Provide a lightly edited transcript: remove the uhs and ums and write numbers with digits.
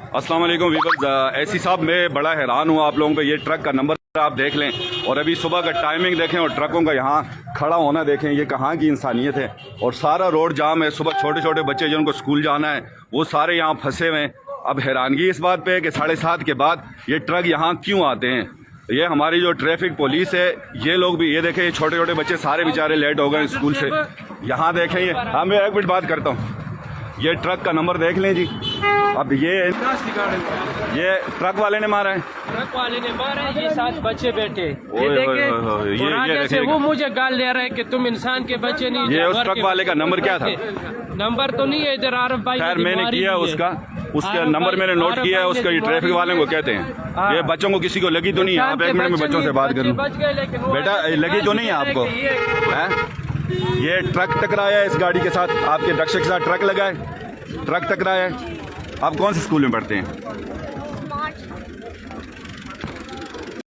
अस्सलाम वालेकुम वीवर्स। ऐसी साहब मैं बड़ा हैरान हूँ आप लोगों पे। ये ट्रक का नंबर आप देख लें और अभी सुबह का टाइमिंग देखें और ट्रकों का यहाँ खड़ा होना देखें। ये कहाँ की इंसानियत है। और सारा रोड जाम है। सुबह छोटे छोटे बच्चे जिनको स्कूल जाना है वो सारे यहाँ फंसे हुए हैं। अब हैरानगी इस बात पे है कि 7:30 के बाद ये ट्रक यहाँ क्यों आते हैं। ये हमारी जो ट्रैफिक पुलिस है, ये लोग भी, ये देखें, ये छोटे छोटे बच्चे सारे बेचारे लेट हो गए स्कूल से। यहाँ देखें, ये हाँ मैं एक मिनट बात करता हूँ। ये ट्रक का नंबर देख लें जी। अब ये ट्रक वाले ने मारा है। ट्रक वाले ने मारा है। ये 7 बच्चे बैठे, ये देखे वो मुझे गाल दे रहे हैं कि तुम इंसान के बच्चे नहीं। ये उस ट्रक वाले का नंबर क्या था? नंबर तो नहीं है इधर। आरफ भाई खैर मैंने किया उसका नंबर मैंने नोट किया है उसका। ये ट्रैफिक वाले को कहते हैं। ये बच्चों को किसी को लगी तो नहीं है? आप एक मिनट में बच्चों से बात करूँ। बेटा लगी तो नहीं है आपको? ये ट्रक टकराया है इस गाड़ी के साथ, आपके रक्षक के साथ ट्रक लगा है, ट्रक टकराया है। आप कौन से स्कूल में पढ़ते हैं?